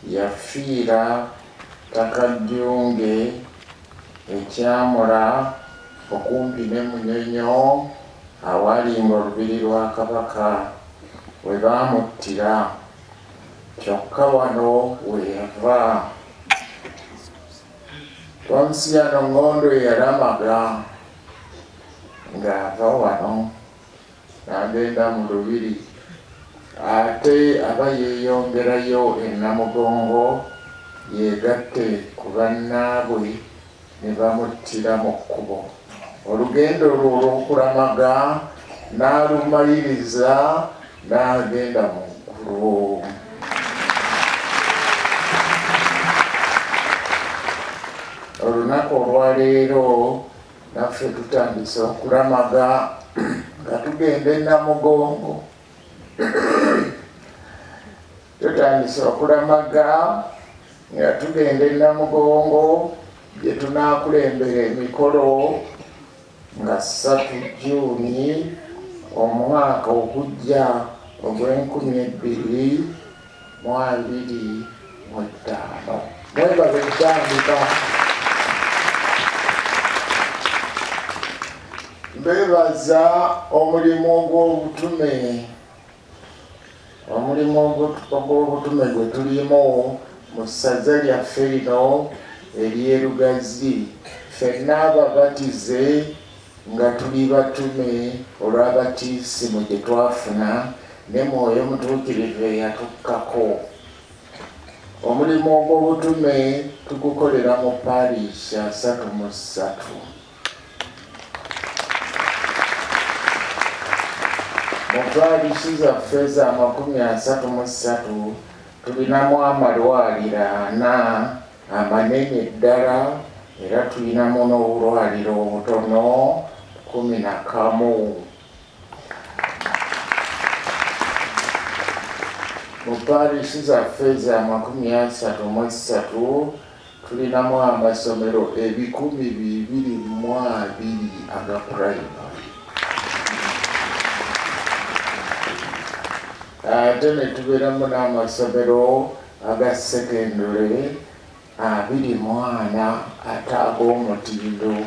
yafiira Takajjunge ekyamula okumpi ne Munyonyo awalinga olubiri lwa Kabaka we baamuttira. Kyokka wano we yava. Ponsiano Ngondwe Okulamaga ng'ava wano n'agenda mu lubiri, ate aba yeeyongerayo e Namugongo yeegatte ku bannaabwe ne bamuttira mu kkubo. Olugendo olwo olw'okulamaga n'alumaliriza n'agenda mu ggulu. Olunaku olwaleero naffe tutandise okulamaga nga tugenda e Namugongo. Tutandise okulamaga nga tugenda e Namugongo gye tunaakulembera emikolo nga 3 Juuni omwaka ogujja ogw'2025. Mwebaze kutandika. Beebaza omulimu ogw'obutume. Omulimu ogw'obutume gwe tulimu mu ssaza lyaffe lino ery'e Lugazi. Ffenna ababatize nga tuli batume olw'abatiisimu gye twafuna ne Mwoyo Mutuukirivu eyatukkako. Omulimu ogw'obutume tugukolera mu paaliisi 33. Mu paaliisi zaffe za 33 tulinamu amalwaliro 4 amanene ddala, era tulinamu n'obulwaliro obutono 11. Mu paaliisi zaffe za 33 tulinamu amasomero 220 aga purayimale. Ate ne tubeeramu n'amasomero aga sekendule 24 ate ag'omutindo.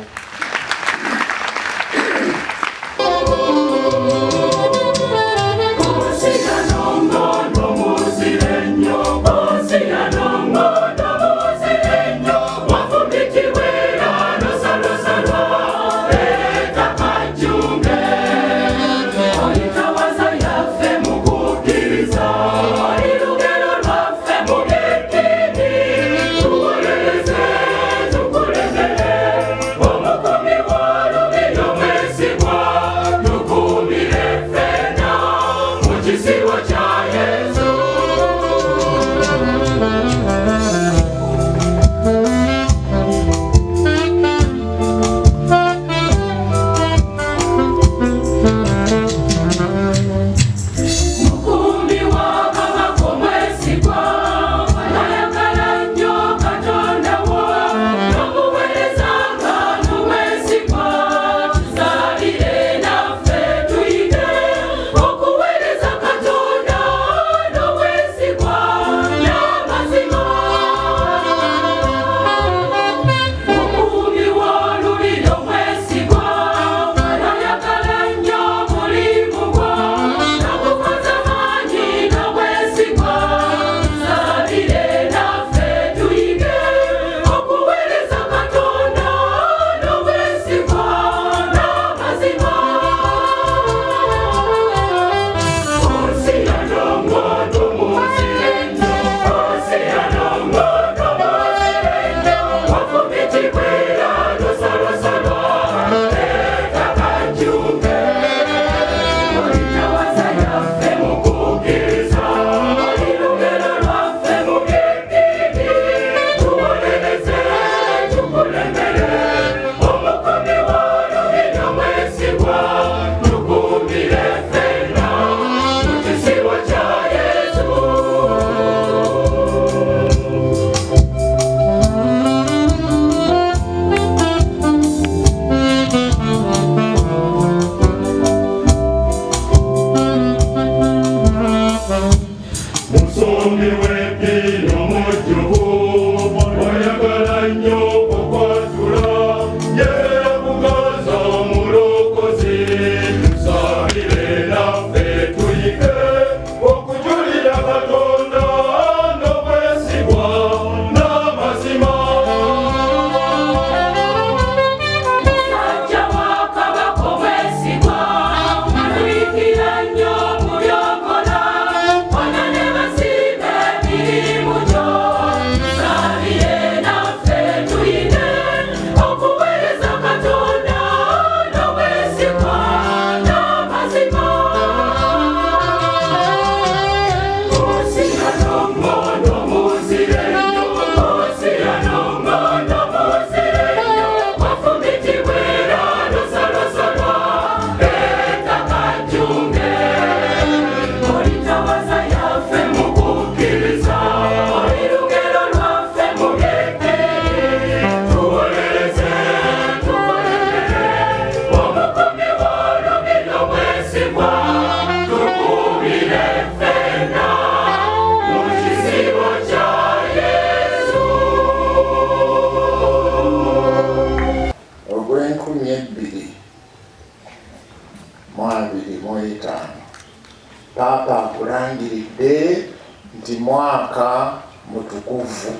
mutukuvu.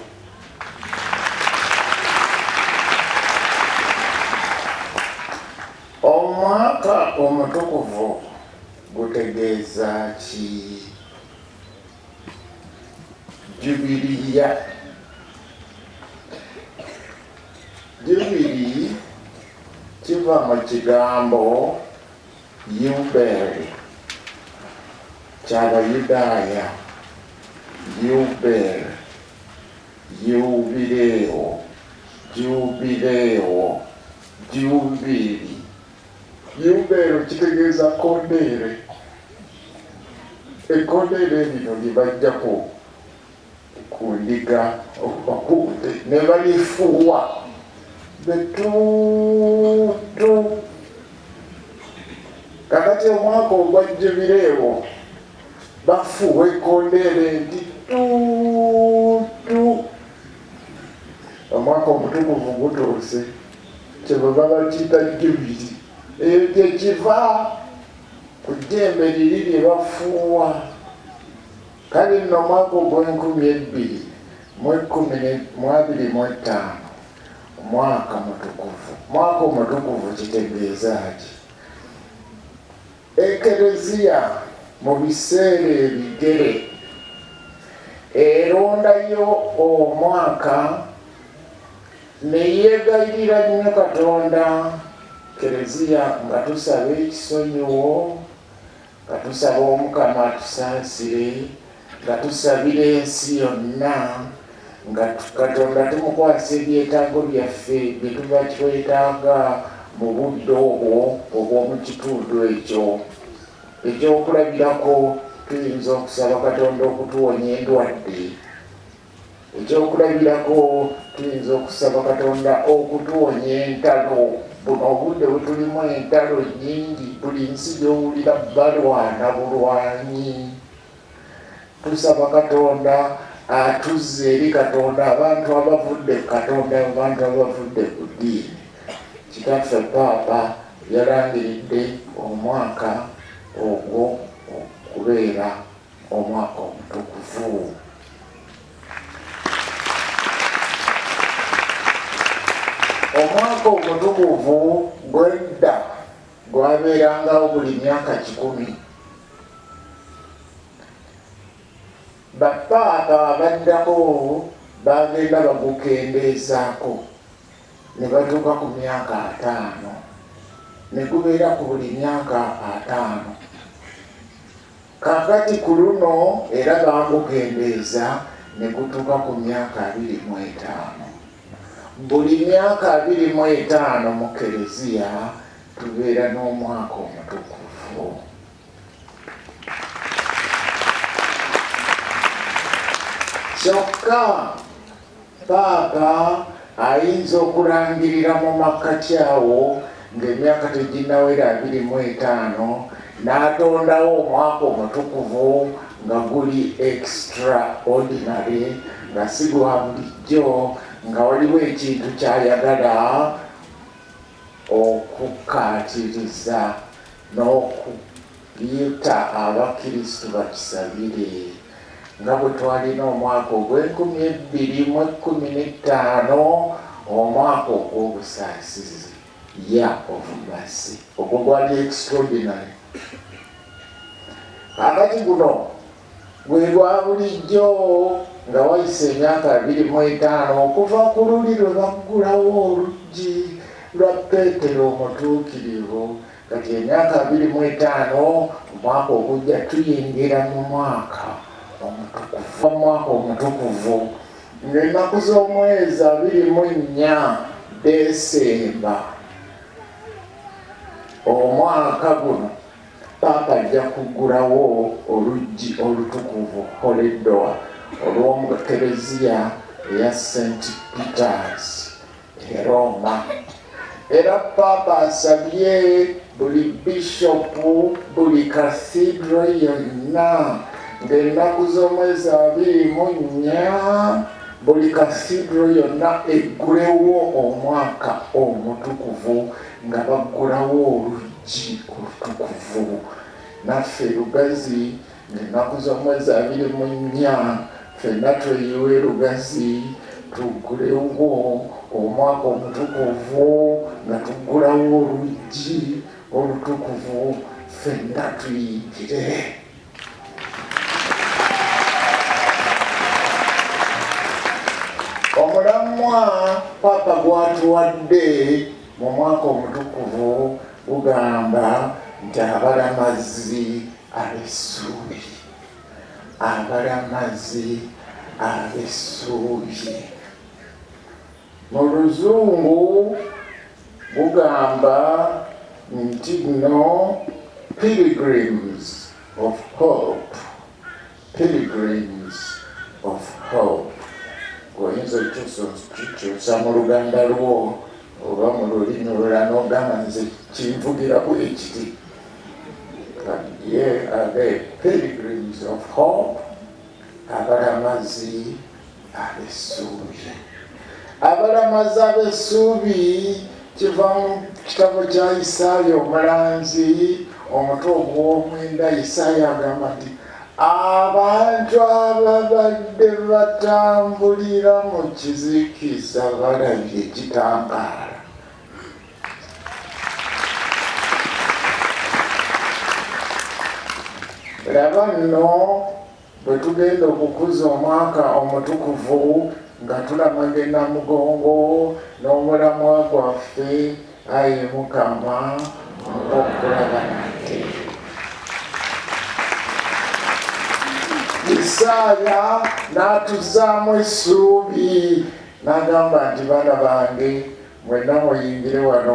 Omwaka omutukuvu gutegeeza ki? Jubiliya. Jubili kiva mu kigambo yubeli ky'Abayudaaya. Yubeli, yubileewo, jubileewo, jubili. Yubeli kitegeeza kondeere. Ekkondeere lino lye bajjako ku ndiga okubakunde ne balifuuwa betuutu. Kakati omwaka ogwa jubileewo bafuuwa ekkondeere nti tuutu. Omwaka omutukuvu gutuuse kyebaba bakiyita jubili. Eyo gye kiva ku jjembe liri lye bafuuwa. Kale nno omwaka ogw'2025 omwaka mutukuvu. Omwaka omutukuvu kitegeeza ki? Ekereziya mu biseera ebigere erondayo omwaka neyeegayirira nnyo Katonda. Kereziya nga tusaba ekisonyiwo, nga tusaba Omukama atusaasire, nga tusabira ensi yonna, nga Katonda tumukwasa ebyetaago byaffe bye tuba twetaaga mu budde obwo obw'omu kitundu ekyo. Ekyokulabirako tuyinza okusaba Katonda okutuwonya endwadde. Ekyokulabirako tuyinza okusaba Katonda okutuwonya entalo. Buno obudde bwe tulimu entalo nnyingi, buli nsi gy'owulira balwana bulwanyi. Tusaba Katonda atuzze eri Katonda abantu abavudde ku Katonda, abantu abavudde ku ddiini. Kitaffe Paapa yalangiridde omwaka ogwo okubeera omwaka omutukuvu. Omwaka omutukuvu gw'edda gwabeerangawo buli myaka 10. Bapaapa abaddako bagenda bagukendeezaako ne batuuka ku myaka 5, ne gubeera ku buli myaka 5. Kakati ku luno era bagukendeeza ne gutuuka ku myaka 25. Buli myaka 25 mu Kereziya tubeera n'omwaka omutukuvu. Kyokka Paapa ayinza okulangirira mu makkati awo ng'emyaka teginnawera 25 n'atondawo omwaka omutukuvu nga guli extraordinary, nga si gwa bulijjo, nga waliwo ekintu ky'ayagala okukkaatiriza n'okuyita abakulisitu bakisabire. Nga bwe twalina omwaka ogw'2015 omwaka ogw'obusaasizi, year of mercy, ogwo gwali extraordinary. Kakati guno gwe gwa bulijjo nga wayise emyaka 25 okuva ku luli lwe baggulawo oluggi lwa Peetero omutuukirivu. Kati emyaka 25 omwaka ogujja tuyingira mu mwaka omutukuvu. Omwaka omutukuvu ng'ennaku z'omwezi 24 Desemba omwaka guno Paapa ajja kuggulawo oluggi olutukuvu Holy-Door olw'omu Kereziya eya St. Peter's e Roma. Era Paapa asabye buli bishopu, buli cathedral yonna ng'ennaku z'omwezi 24 buli cathedral yonna eggulewo omwaka omutukuvu nga baggulawo oluggi olutukuvu. Naffe Lugazi ng'ennaku z'omwezi 24 ffenna tweyiwe Lugazi tugulewo omwaka omutukuvu nga tugulawo oluggi olutukuvu ffenna tuyingire. Omulamwa Papa gwatuwadde mu mwaka omutukuvu gugamba nti abalamazi ab'essuubi, abalamazi ab'essuubi. Mu Luzungu gugamba nti no pilgrims of hope, pilgrims of hope. Oyinza okukyusa mu Luganda lwo oba mu lulimi olulala n'ogamba nze kinvugira bwe kiti. Ye abe pilgrims of hope, abalamazi ab'essuubi. Abalamazi ab'essuubi kiva mu kitabo kya Isaaya omulanzi omutwe ogw'omwenda. Isaaya agamba nti abantu ababadde batambulira mu kizikiza balabye ekitangaala. Laba nno bwe tugenda okukuza omwaka omutukuvu nga tulamaga Namugongo n'omulamwa gwaffe, Ayi Mukama okulaba nate. Isaaya n'atuzaamu essuubi n'agamba nti baana bange mwenna muyingire wano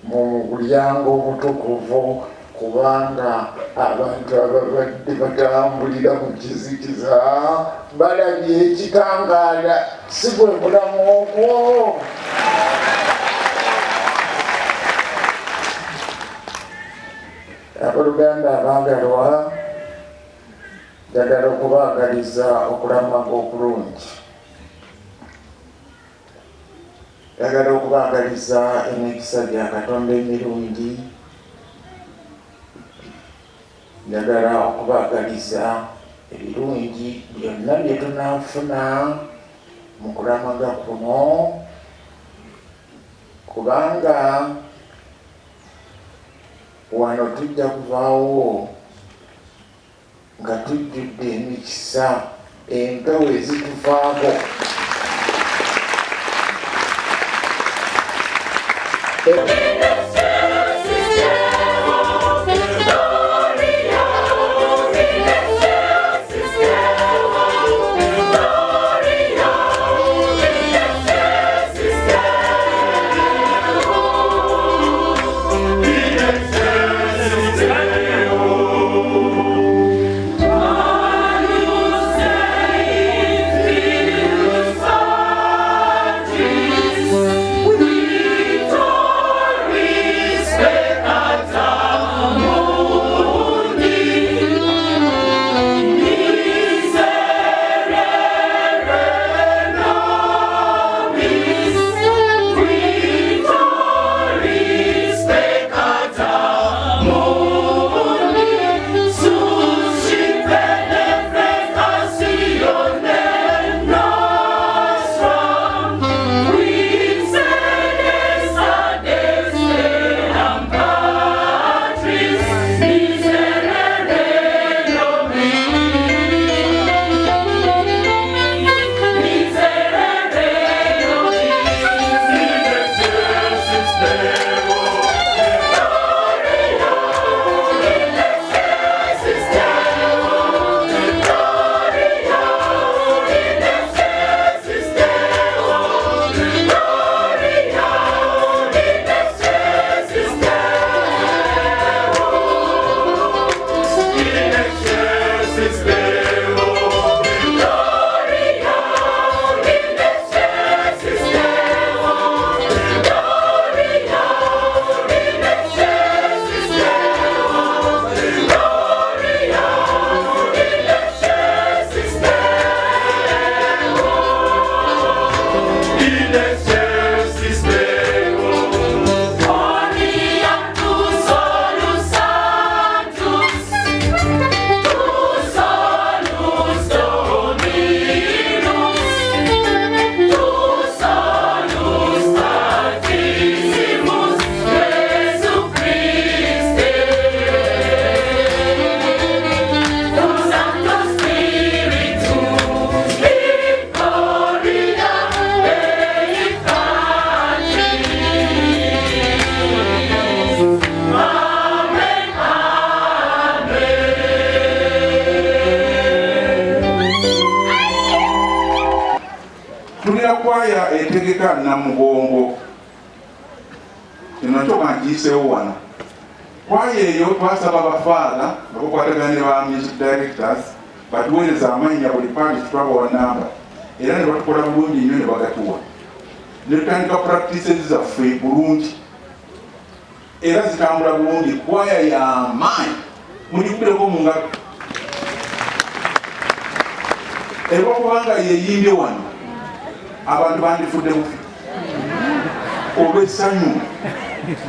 mu mulyango omutukuvu, kubanga abantu ababadde batambulira mu kizikiza balabye ekitangaala. Si gwe mulamu ogwo? Abooluganda abaagalwa, njagala okubaagaliza okulamaga okulungi. Njagala okubaagaliza emikisa gya Katonda emirungi. Njagala okubaagaliza ebirungi byonna bye tunaafuna mu kulamaga kuno, kubanga wano tujja kuvaawo nga tujjudde emikisa, empewo ezituvaako. tulina kwaya etegeka Namugongo kino kyo kankiiseewo wano. Kwaya eyo twasaba abafaala bakukwatagana ne ba music directors batuweereza amannya buli paati twabawa namba era ne batukola bulungi nnyo ne bagatuwa ne tutandika practices zaffe bulungi era zitambula bulungi. Kwaya y'amaanyi mugikubbireko mu ngalo olwokubanga yeeyimbye wano abantu bandifudde bufi olw'essanyu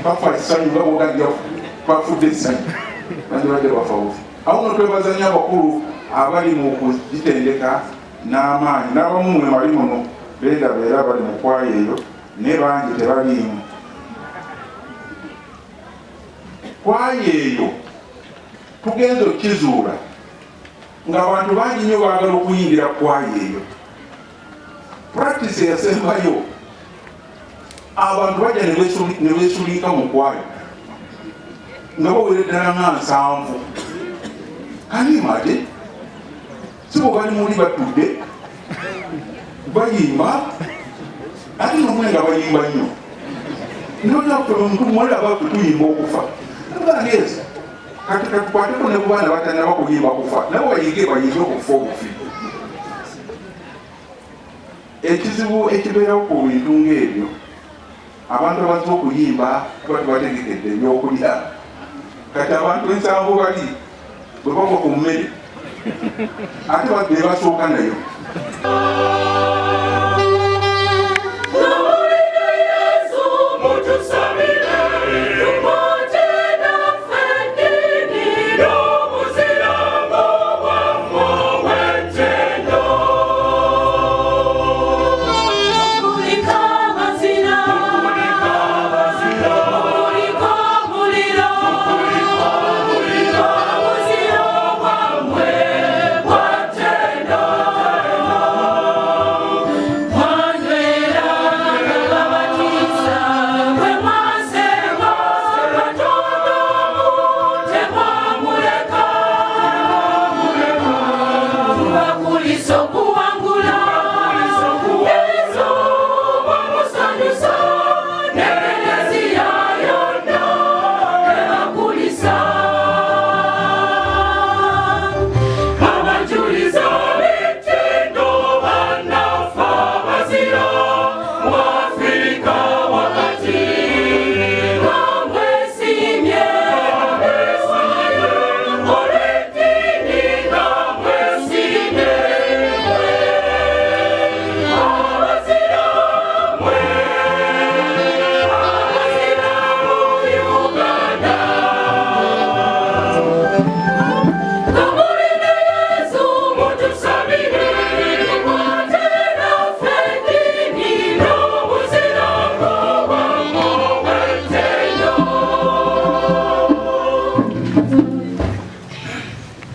bafa essanyu nga bwogajja bafudde essanyu bandibadde bafa bufi. Awo no twebaza nnyo abakulu abali mu kugitendeka n'amaanyi n'abamu mwe bali muno beeraba era bali mu kwaya eyo naye bangi tebaliimu. Kwaya eyo tugenza okukizuula ng'abantu bangi nnyo baagala okuyingira kwaya eyo. Practice eyasembayo abantu bajja ne beesuliika mu kwaya nga bawera ddala nga 7 kanimate si bwe bali muli batudde bayimba ate nomwe nga bayimba nnyo nolyakufe omuntu mwolaba ffe tuyimba okufa tugandeeza kati katukwateko ne bubaana batanaba kuyimba kufa nabo bayige bayimbe okufa obufi. Ekizibu ekibeerawo ku bintu ng'ebyo abantu abazze okuyimba tuba tubategekedde ebyokulya kati abantu 7 bali bwe bagwa ku mmere ate badde basooka nayo.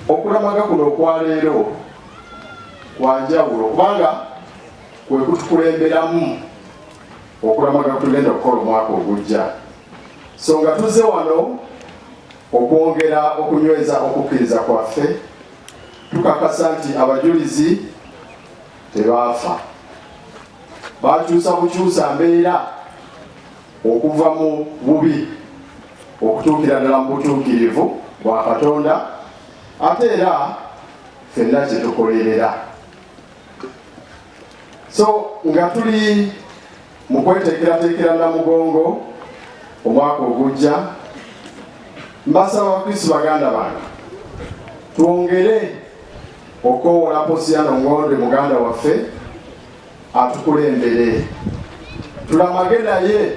Okulamaga kuno okwaleero kwanjawulo kubanga kwe kutukulemberamu okulamaga tugenda okukola omwaka ogujja. So nga tuzze wano okwongera okunyweza okukkiriza kwaffe tukakasa nti abajulizi tebaafa. Bakyusa bukyusa mbeera okuva mu bubi okutuukira ddala mu butuukirivu bwa Katonda ate era ffenna kye tukolerera. So nga tuli mu kweteekerateekera Namugongo omwaka ogujja, mbasaba Abakristo baganda bange twongere okwowola Ponsiano Ngondwe muganda waffe atukulembere, tulamage naye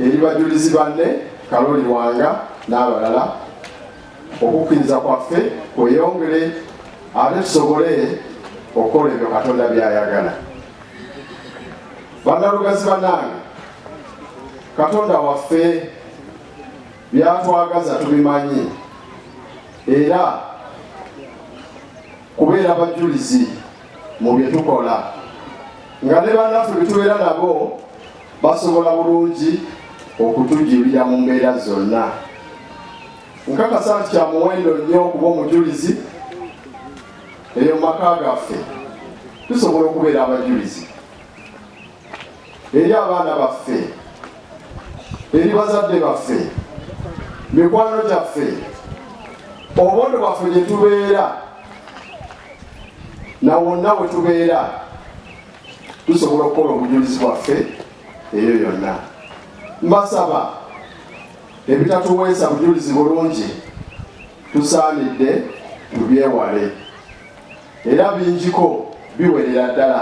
eri bajulizi banne Kaloli Wanga n'abalala okukkiriza kwaffe kweyongere ate tusobole okukola ebyo Katonda by'ayagala. Bannalugazi bannange, Katonda waffe byatwagaza tubimanyi era kubeera bajulizi mu bye tukola nga ne bannaffe betubeera nabo basobola bulungi okutujulira mu mbeera zonna. Nkakasa nti kya muwendo nnyo okuba omujulizi eyo maka gaffe tusobola okubeera abajulizi eri abaana baffe, eri bazadde baffe, mikwano gyaffe, obubondo bwaffe gye tubeera na wonna we tubeera tusobola okukola obujulizi bwaffe eyo yonna. Mbasaba ebitatuweesa bujulizi bulungi tusaanidde tubyewale, era bingiko biwerera ddala.